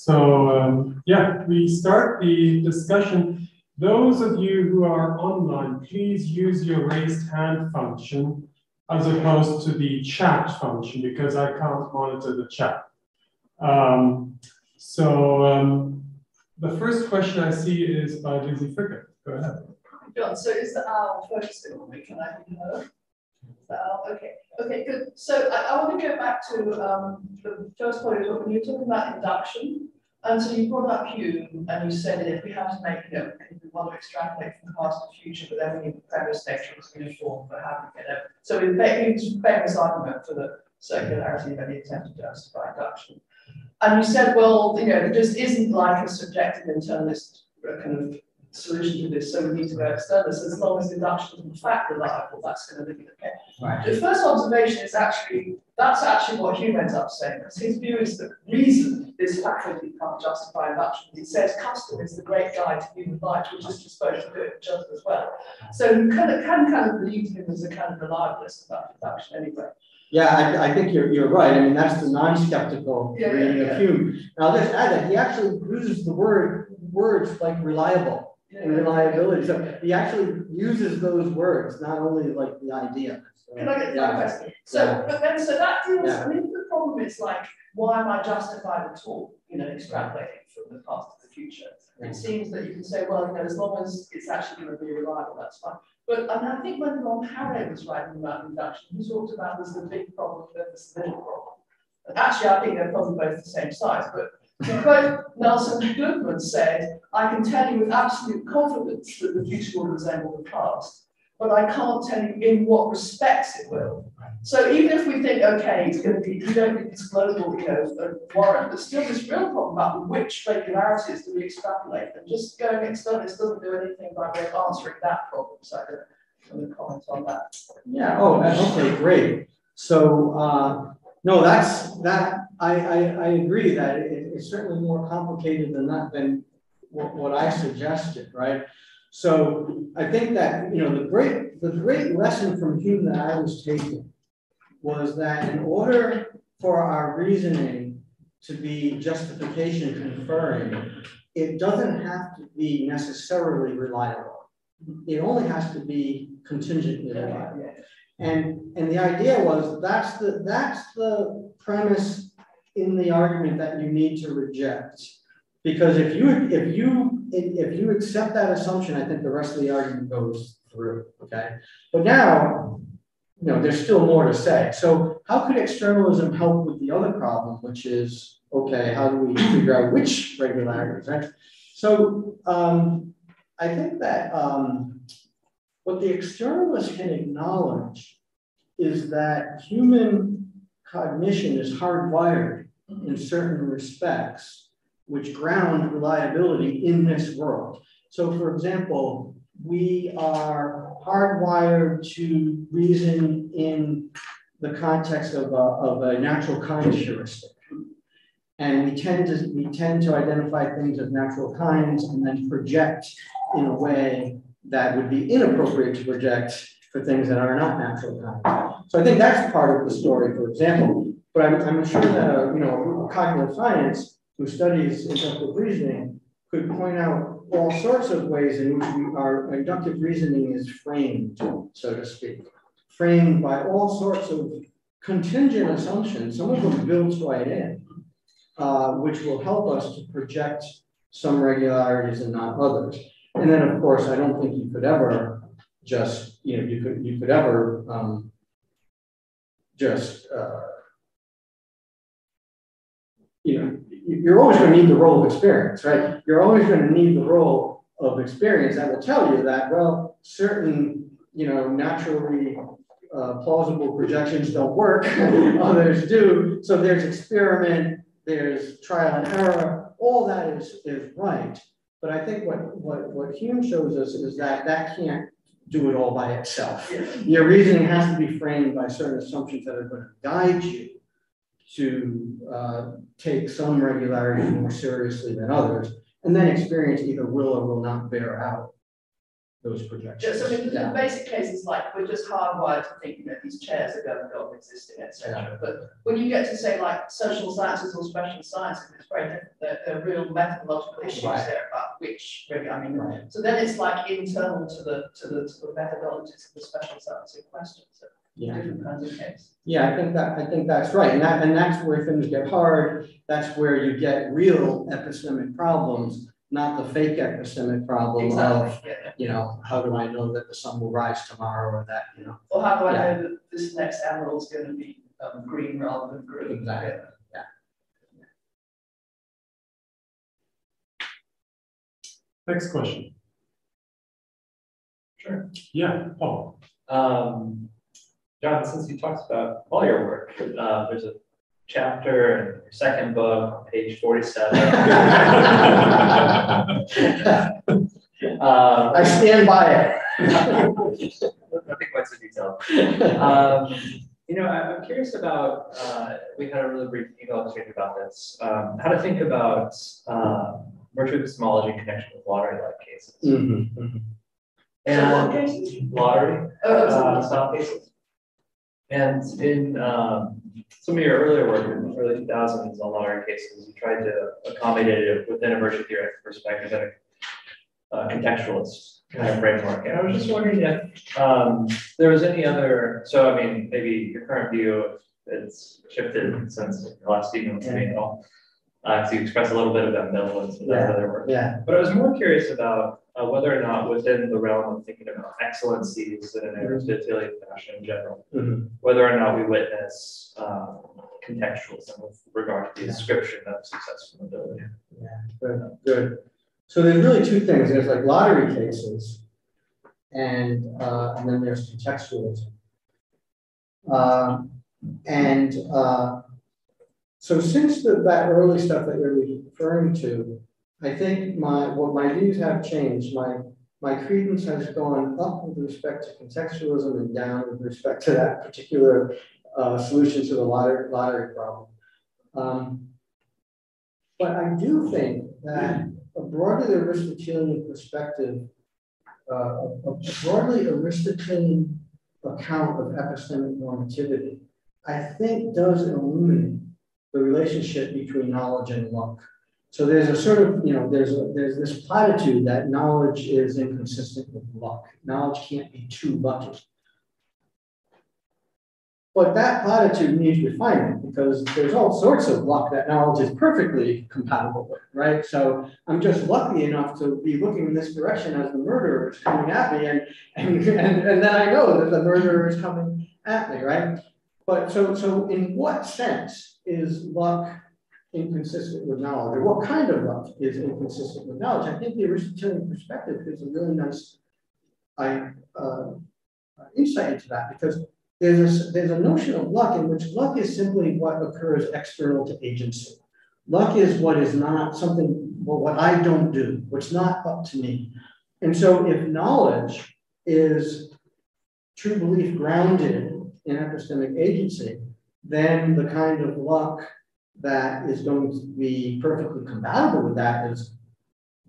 Yeah, we start the discussion. Those of you who are online, please use your raised hand function as opposed to the chat function, because I can't monitor the chat. The first question I see is by Lizzie Fricker. Go ahead. John, so is the owl focusing on me? Can I be heard? Okay, okay, good. So I want to go back to the first point when you were talking about induction. And so you brought up Hume and you said that if we have to make, we want to extrapolate from the past to the future, but then we need the premise nature as uniform for how we get it. So in fact, it's a famous argument for the circularity of any attempt to justify induction. And you said, well, there just isn't like a subjective internalist kind of solution to this, so we need to go externalist. As long as induction is in fact reliable, that's going to be okay. Right. The first observation is that's actually what Hume ends up saying, because his view is that reason is faculty can't justify induction. He says custom is the great guide to human life, which is supposed to do it just as well. So you can kind of believe him as a kind of reliabilist about induction anyway. Yeah, I think you're right. I mean, that's the non-skeptical reading of Hume. Now, I'll just add that he actually uses the words like reliable and reliability. So he actually uses those words, not only like the idea. So, can I get that question? So, but then, so that deals. I mean, the problem is like, why am I justified at all? Extrapolating from the past to the future. It seems that you can say, well, as long as it's actually going to be reliable, that's fine. But I think when Ron Harrow was writing about induction, he talked about there's the big problem and there's the little problem. And actually, I think they're probably both the same size. But to quote Nelson Goodman said, I can tell you with absolute confidence that the future will resemble the past, but I can't tell you in what respects it will. So even if we think, okay, it's going to be, you don't need this global, warrant, there's still this real problem about which regularities do we extrapolate. And just going externalist doesn't do anything by way of answering that problem. So I don't want to comment on that. Yeah. Oh, okay, great. So no, I agree that it's certainly more complicated than that than what I suggested, right? So I think that the great lesson from Hume that I was taking was that in order for our reasoning to be justification conferring, it doesn't have to be necessarily reliable. It only has to be contingently reliable. And the idea was that's the premise in the argument that you need to reject. Because if you accept that assumption, I think the rest of the argument goes through. Okay. But now, there's still more to say. So how could externalism help with the other problem, which is, okay, how do we figure out which regularities, right? So I think that what the externalist can acknowledge is that human cognition is hardwired in certain respects, which ground reliability in this world. So for example, we are hardwired to reason in the context of a natural kind heuristic. And we tend to identify things as natural kinds and then project in a way that would be inappropriate to project for things that are not natural kinds. So I think that's part of the story, for example. But I'm sure that cognitive science who studies inductive reasoning could point out all sorts of ways in which our inductive reasoning is framed, so to speak, framed by all sorts of contingent assumptions, some of them built right in, which will help us to project some regularities and not others. And then, of course, I don't think you could ever just, you could ever you're always going to need the role of experience, right? You're always going to need the role of experience that will tell you that, well, certain, naturally plausible projections don't work, others do. So there's experiment, there's trial and error, all that is right. But I think what Hume shows us is that can't do it all by itself. Your reasoning has to be framed by certain assumptions that are going to guide you to take some regularity more seriously than others, and then experience either will or will not bear out those projections. So I mean, the basic case is like we're just hardwired to think, these chairs are going to go on existing, etc. But when you get to say like social sciences or special sciences, it's very different. There are real methodological issues there about which really, I mean, so then it's like internal to the methodologies of the special science in question. So different kinds of case. Yeah, I think that's right, and that's where things get hard. That's where you get real epistemic problems. Not the fake epistemic problem of, how do I know that the sun will rise tomorrow or that, Or how do I know that this next emerald is going to be green rather than green? Exactly. Yeah. Next question. Sure. Yeah, Paul. John, since you talked about all your work, there's a chapter in your second book on page 47. I stand by it. Nothing quite so detailed. I'm curious about, we had a really brief email exchange about this, how to think about virtue epistemology in connection with lottery-like cases. And lottery style cases. And in some of your earlier work in the early 2000s on lottery cases, you tried to accommodate it within a virtue theoretic perspective and a contextualist kind of framework. And I was just wondering if there was any other, so I mean, maybe your current view, it's shifted since the last email with me at all. So you expressed a little bit of ambivalence with that other work. Yeah. But I was more curious about whether or not within the realm of thinking about excellencies in an Aristotelian fashion in general, whether or not we witness contextualism with regard to the description of successful ability. Yeah, good. So there's really two things. There's like lottery cases, and then there's contextualism. So since that early stuff that you're referring to, I think my views have changed. My credence has gone up with respect to contextualism and down with respect to that particular solution to the lottery problem. But I do think that a broadly Aristotelian perspective, a broadly Aristotelian account of epistemic normativity, I think does illuminate the relationship between knowledge and luck. So there's a sort of, there's this platitude that knowledge is inconsistent with luck. Knowledge can't be too lucky. But that platitude needs refinement because there's all sorts of luck that knowledge is perfectly compatible with, right? So I'm just lucky enough to be looking in this direction as the murderer is coming at me, and then I know that the murderer is coming at me, right? But so in what sense is luck inconsistent with knowledge, or what kind of luck is inconsistent with knowledge? I think the Aristotelian perspective gives a really nice insight into that, because there's a notion of luck in which luck is simply what occurs external to agency. Luck is what is not something, well, what I don't do, what's not up to me. And so if knowledge is true belief grounded in epistemic agency, then the kind of luck that is going to be perfectly compatible with that is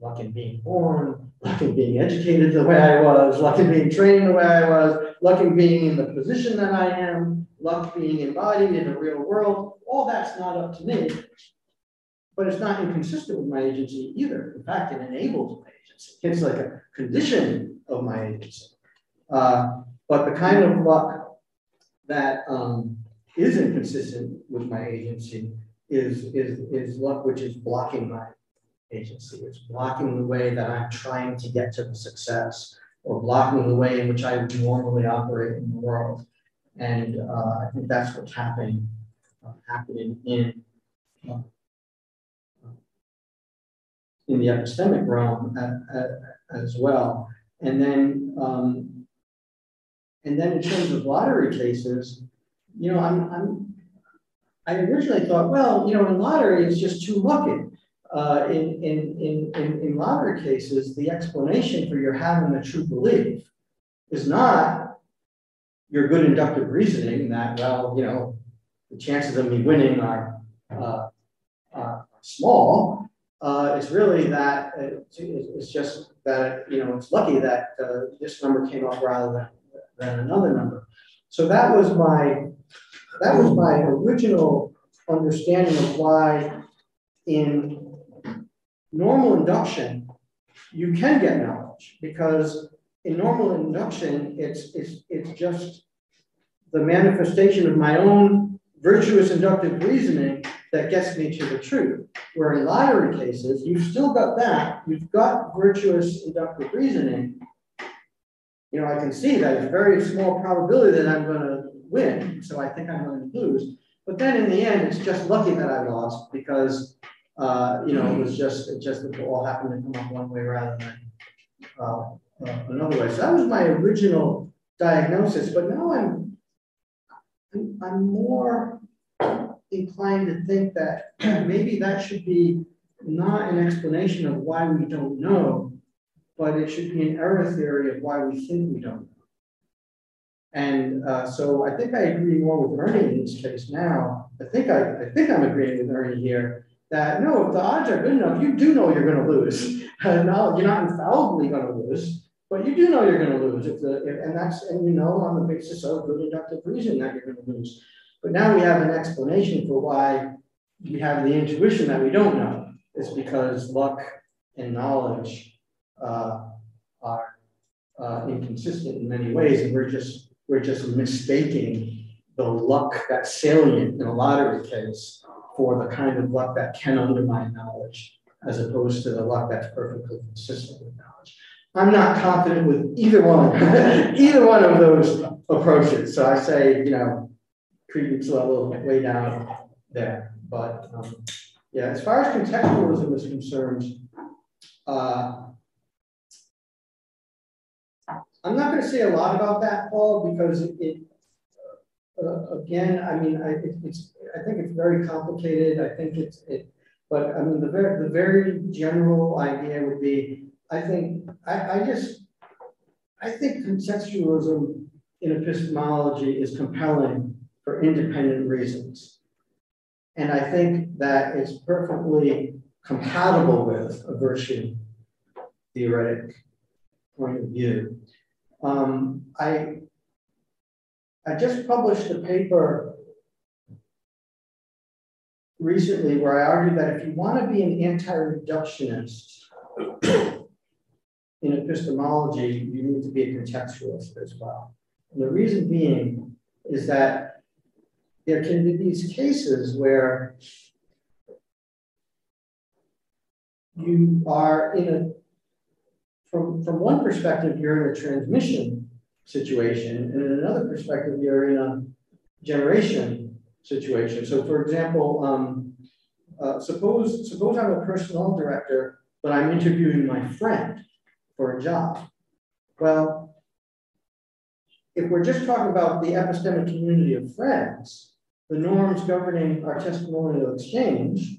luck in being born, luck in being educated the way I was, luck in being trained the way I was, luck in being in the position that I am, luck being embodied in a real world. All that's not up to me, but it's not inconsistent with my agency either. In fact, it enables my agency. It's like a condition of my agency. But the kind of luck that is inconsistent with my agency is luck which is blocking my agency. It's blocking the way that I'm trying to get to the success, or blocking the way in which I would normally operate in the world. And I think that's what's happening in the epistemic realm as well. And then in terms of lottery cases, I originally thought, well, in lottery it's just too lucky. In lottery cases, the explanation for your having a true belief is not your good inductive reasoning that, well, the chances of me winning are small. it's really that it's just that, it's lucky that this number came up rather than another number. So that was my original understanding of why in normal induction you can get knowledge, because in normal induction it's just the manifestation of my own virtuous inductive reasoning that gets me to the truth. Where in lottery cases, you've still got that. You've got virtuous inductive reasoning. I can see that it's very small probability that I'm going to win, so I think I'm going to lose. But then in the end, it's just lucky that I lost because it just it all happened to come up one way rather than another way. So that was my original diagnosis. But now I'm more inclined to think that maybe that should be not an explanation of why we don't know, but it should be an error theory of why we think we don't know. And so I think I agree more with Ernie in this case now. I think I'm agreeing with Ernie here that no, if the odds are good enough, you do know you're going to lose. No, you're not infallibly going to lose, but you do know you're going to lose. And on the basis of good inductive reason that you're going to lose. But now we have an explanation for why we have the intuition that we don't know. It's because luck and knowledge are inconsistent in many ways, and we're just mistaking the luck that's salient in a lottery case for the kind of luck that can undermine knowledge, as opposed to the luck that's perfectly consistent with knowledge. I'm not confident with either one of those approaches. So I say, credence level way down there. But yeah, as far as contextualism is concerned, I'm not going to say a lot about that, Paul, because again, I mean, I think it's very complicated. I think but I mean, the very general idea would be, I think contextualism in epistemology is compelling for independent reasons. And I think that it's perfectly compatible with a virtue theoretic point of view. I just published a paper recently where I argued that if you want to be an anti-reductionist in epistemology, you need to be a contextualist as well. And the reason being is that there can be these cases where you are from one perspective, you're in a transmission situation, and in another perspective, you're in a generation situation. So for example, suppose I'm a personnel director, but I'm interviewing my friend for a job. Well, if we're just talking about the epistemic community of friends, the norms governing our testimonial exchange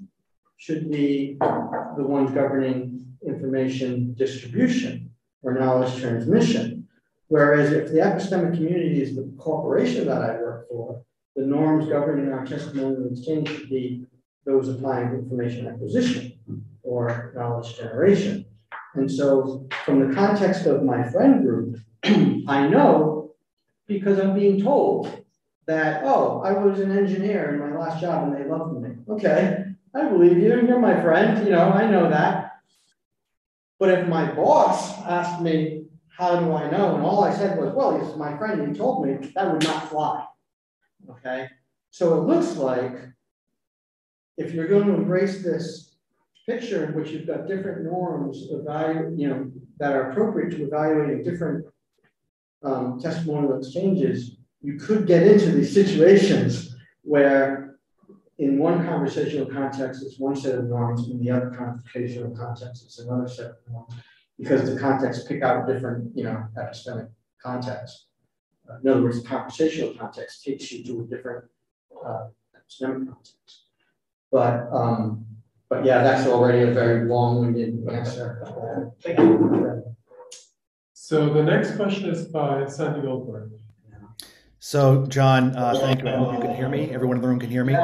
should be the ones governing information distribution or knowledge transmission. Whereas if the epistemic community is the corporation that I work for, the norms governing our testimonial exchange should be those applying to information acquisition or knowledge generation. And so from the context of my friend group, I know because I'm being told that, oh, I was an engineer in my last job and they loved me. Okay, I believe you, you're my friend, I know that. But if my boss asked me, how do I know? And all I said was, well, he's my friend, he told me, that would not fly. Okay, so it looks like if you're going to embrace this picture in which you've got different norms that are appropriate to evaluating different testimonial exchanges, you could get into these situations where in one conversational context, it's one set of norms, in the other conversational context, it's another set of norms, because the contexts pick out different, epistemic contexts. In other words, the conversational context takes you to a different epistemic context. But yeah, that's already a very long-winded answer. Thank you. So the next question is by Sandy Goldberg. So, John, thank you. I hope you can hear me. Everyone in the room can hear me.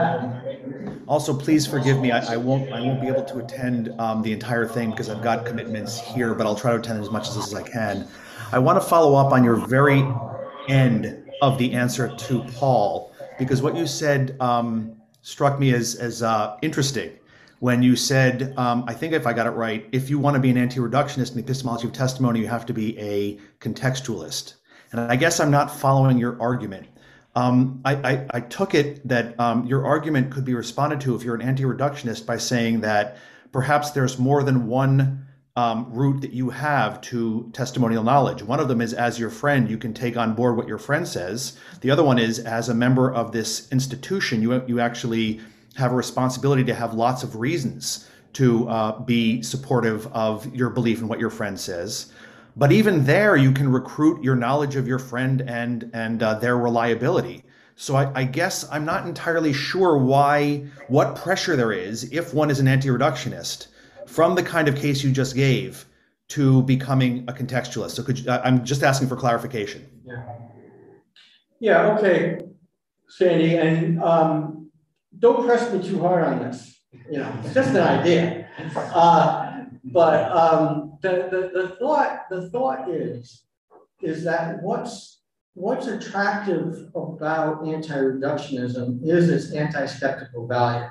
Also, please forgive me. I won't be able to attend the entire thing because I've got commitments here, but I'll try to attend as much of this as I can. I want to follow up on your very end of the answer to Paul, because what you said struck me as interesting. When you said, I think if I got it right, if you want to be an anti-reductionist in the epistemology of testimony, you have to be a contextualist. And I guess I'm not following your argument. I took it that your argument could be responded to if you're an anti-reductionist by saying that perhaps there's more than one route that you have to testimonial knowledge. One of them is as your friend, you can take on board what your friend says. The other one is as a member of this institution, you actually have a responsibility to have lots of reasons to be supportive of your belief in what your friend says. But even there, you can recruit your knowledge of your friend and their reliability. So I guess I'm not entirely sure what pressure there is if one is an anti-reductionist from the kind of case you just gave to becoming a contextualist. So I'm just asking for clarification. Yeah. Okay, Sandy, and don't press me too hard on this. It's just an idea. But the thought is that what's attractive about anti-reductionism is its anti-skeptical value.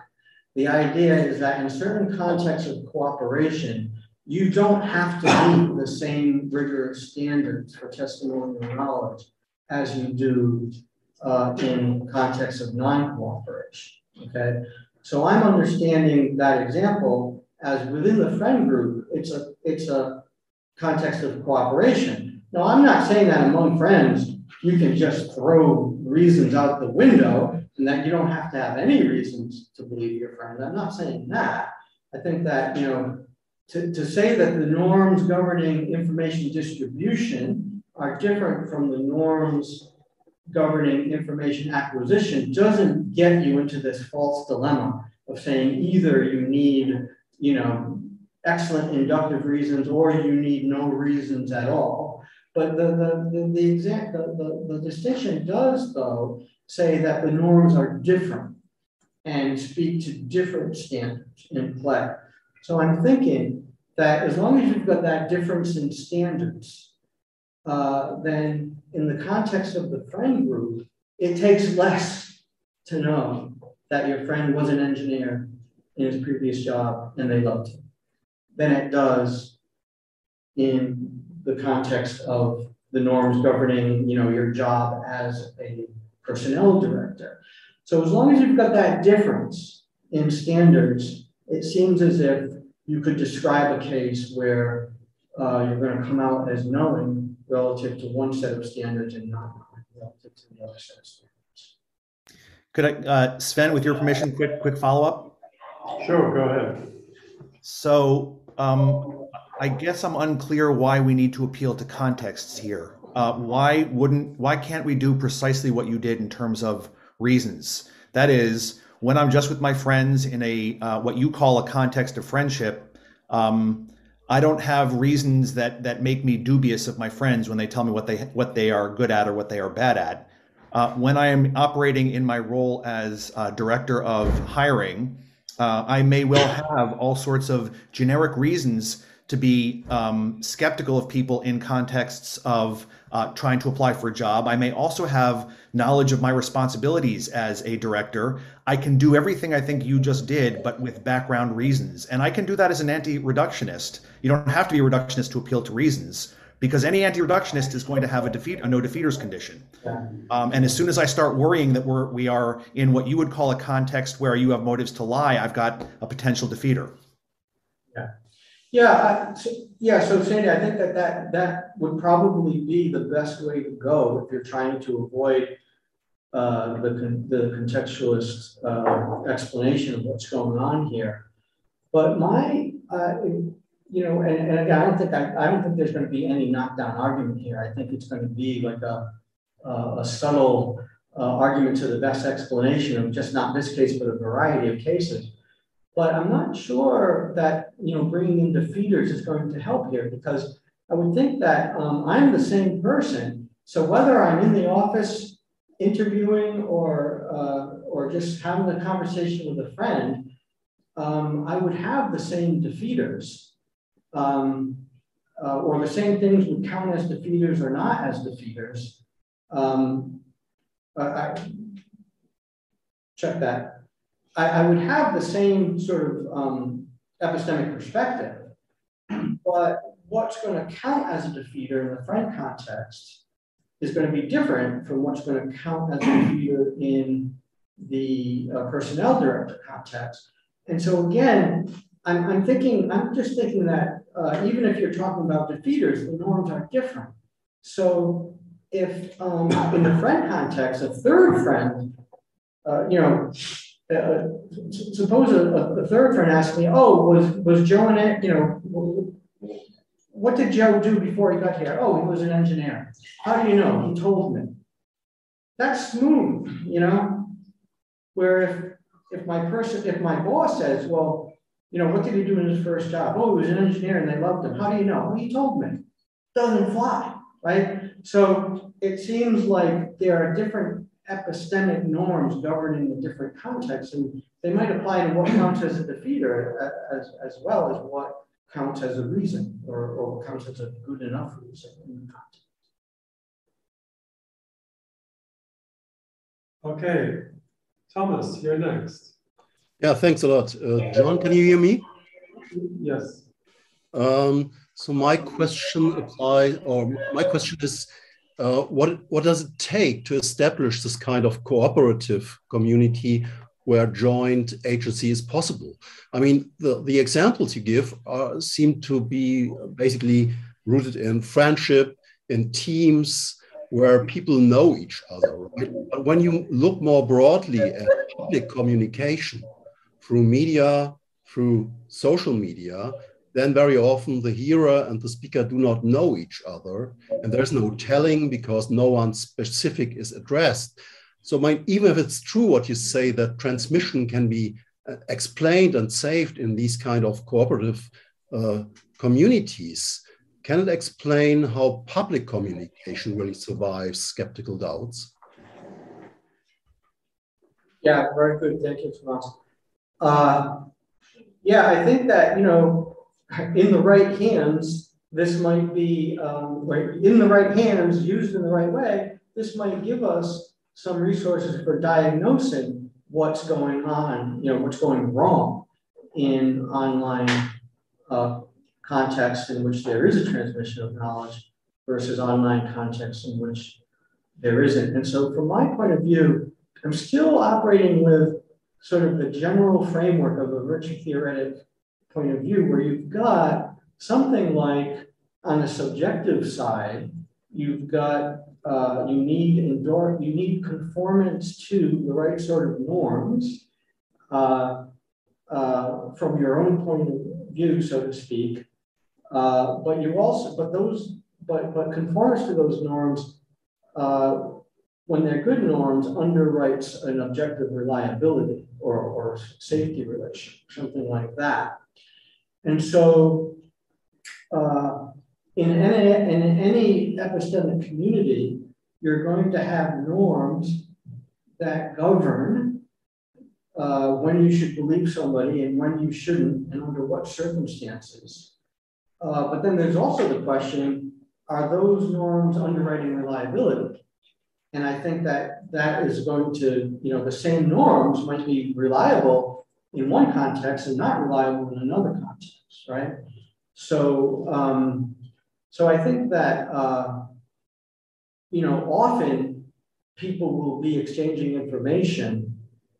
The idea is that in certain contexts of cooperation, you don't have to meet the same rigorous standards for testimonial knowledge as you do in contexts of non-cooperation. Okay, so I'm understanding that example as within the friend group, it's a context of cooperation. Now, I'm not saying that among friends, you can just throw reasons out the window and that you don't have to have any reasons to believe your friend. I'm not saying that. I think that, to say that the norms governing information distribution are different from the norms governing information acquisition doesn't get you into this false dilemma of saying either you need excellent inductive reasons or you need no reasons at all. But the distinction does, though, say that the norms are different and speak to different standards in play. So I'm thinking that as long as you've got that difference in standards, then in the context of the friend group, it takes less to know that your friend was an engineer in his previous job and they loved him than it does in the context of the norms governing, your job as a personnel director. So as long as you've got that difference in standards, it seems as if you could describe a case where you're going to come out as knowing relative to one set of standards and not knowing relative to the other set of standards. Could I, Sven, with your permission, quick follow-up? Sure, go ahead. So I guess I'm unclear why we need to appeal to contexts here. Why can't we do precisely what you did in terms of reasons? That is, when I'm just with my friends in a what you call a context of friendship, I don't have reasons that make me dubious of my friends when they tell me what they are good at or what they are bad at. When I am operating in my role as director of hiring, I may well have all sorts of generic reasons to be skeptical of people in contexts of trying to apply for a job. I may also have knowledge of my responsibilities as a director. I can do everything I think you just did, but with background reasons. And I can do that as an anti-reductionist. You don't have to be a reductionist to appeal to reasons, because any anti-reductionist is going to have a no defeaters condition. And as soon as I start worrying that we are in what you would call a context where you have motives to lie, I've got a potential defeater. So Sandy, I think that would probably be the best way to go if you're trying to avoid the contextualist explanation of what's going on here. But and again, I don't think there's going to be any knockdown argument here. I think it's going to be like a subtle argument to the best explanation of just not this case, but a variety of cases. But I'm not sure that bringing in defeaters is going to help here, because I would think that I'm the same person. So whether I'm in the office interviewing or just having a conversation with a friend, I would have the same defeaters, or the same things would count as defeaters or not as defeaters. Check that. I would have the same sort of epistemic perspective, but what's going to count as a defeater in the friend context is going to be different from what's going to count as a defeater in the personnel director context. And so again, I'm just thinking that even if you're talking about defeaters, the norms are different. So if in the friend context, a third friend, suppose a third friend asked me, "Oh, was Joe in it? What did Joe do before he got here? Oh, he was an engineer. How do you know? He told me." That's smooth, Where if my boss says, "Well, what did he do in his first job? Oh, he was an engineer and they loved him. How do you know?" Well, he told me. Doesn't fly, right? So it seems like there are different epistemic norms governing the different contexts, and they might apply to what counts as a defeater as well as what counts as a reason or what counts as a good enough reason in the context. Okay, Thomas, you're next. Yeah, thanks a lot. John, can you hear me? Yes. So my question is, what does it take to establish this kind of cooperative community where joint agency is possible? I mean, the examples you give seem to be basically rooted in friendship, in teams where people know each other, right? But when you look more broadly at public communication through media, through social media, then very often the hearer and the speaker do not know each other, and there's no telling because no one specific is addressed. So even if it's true what you say, that transmission can be explained and saved in these kind of cooperative communities, can it explain how public communication really survives skeptical doubts? Yeah, very good. Thank you, Thomas. Yeah, I think that, in the right hands, this might be, in the right hands, used in the right way, this might give us some resources for diagnosing what's going on, what's going wrong in online contexts in which there is a transmission of knowledge versus online contexts in which there isn't. And so from my point of view, I'm still operating with sort of the general framework of a virtue theoretic point of view, where you've got something like, on the subjective side, you've got you need conformance to the right sort of norms from your own point of view, so to speak. But conformance to those norms, when they're good norms, underwrites an objective reliability or safety relation, something like that. And so in any epistemic community, you're going to have norms that govern when you should believe somebody and when you shouldn't, and under what circumstances. But then there's also the question, are those norms underwriting reliability? And I think that is going to, the same norms might be reliable in one context and not reliable in another context, right? So, so I think that, often people will be exchanging information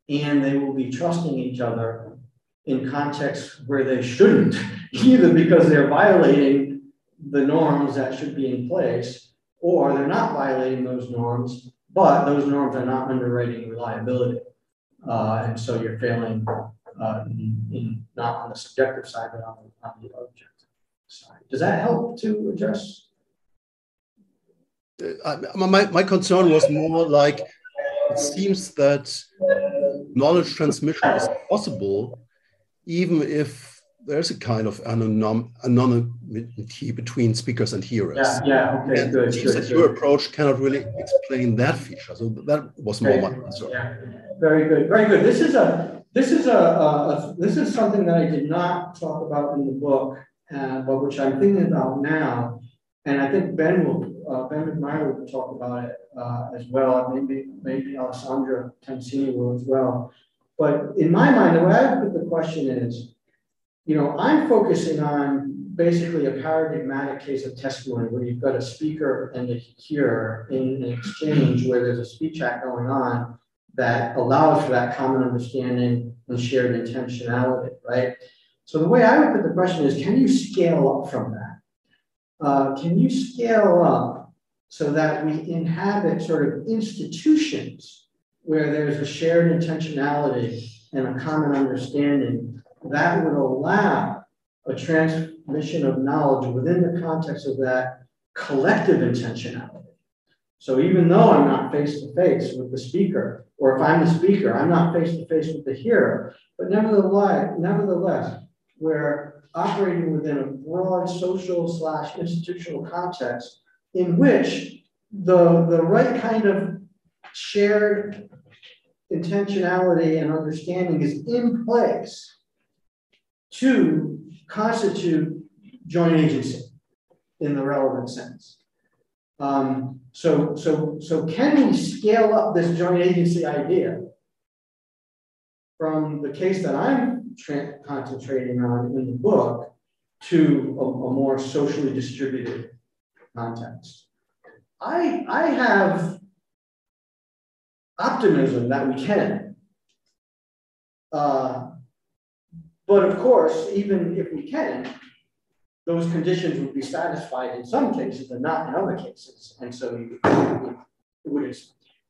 and they will be trusting each other in contexts where they shouldn't, either because they're violating the norms that should be in place, or they're not violating those norms, but those norms are not underwriting reliability. And so you're failing not on the subjective side, but on the objective side. Does that help to address? My concern was more like, it seems that knowledge transmission is possible, even if there's a kind of anonymity between speakers and hearers. Okay, and good. It seems that your approach cannot really explain that feature. So that was more my concern. Yeah, very good, very good. This is something that I did not talk about in the book, but which I'm thinking about now, and I think Ben McMyer will talk about it as well. Maybe Alessandra Tansini will as well. But in my mind, the way I put the question is, I'm focusing on basically a paradigmatic case of testimony where you've got a speaker and a hearer in an exchange where there's a speech act going on that allows for that common understanding and shared intentionality, right? So the way I would put the question is, can you scale up from that? Can you scale up so that we inhabit sort of institutions where there's a shared intentionality and a common understanding that would allow a transmission of knowledge within the context of that collective intentionality? So even though I'm not face-to-face with the speaker, or if I'm the speaker, I'm not face-to-face with the hearer, but nevertheless, we're operating within a broad social/institutional context in which the right kind of shared intentionality and understanding is in place to constitute joint agency in the relevant sense. So can we scale up this joint agency idea from the case that I'm concentrating on in the book to a more socially distributed context? I have optimism that we can. But of course, even if we can, those conditions would be satisfied in some cases and not in other cases. And so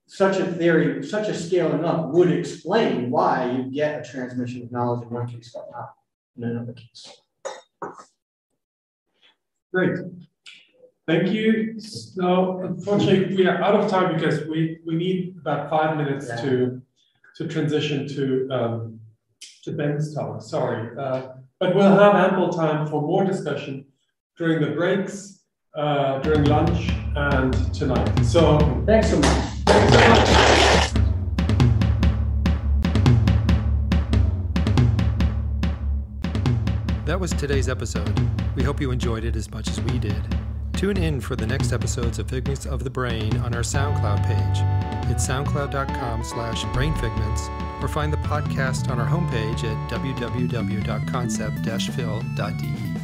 such a theory, such a scaling up would explain why you get a transmission of knowledge in one case but not in another case. Great. Thank you. So unfortunately, we are out of time because we need about 5 minutes to transition to Ben's talk. Sorry. But we'll have ample time for more discussion during the breaks, during lunch, and tonight. So Thanks so much. thanks so much. That was today's episode. We hope you enjoyed it as much as we did. Tune in for the next episodes of Figments of the Brain on our SoundCloud page. It's soundcloud.com/brainfigments, or find the podcast on our homepage at www.concept-phil.de.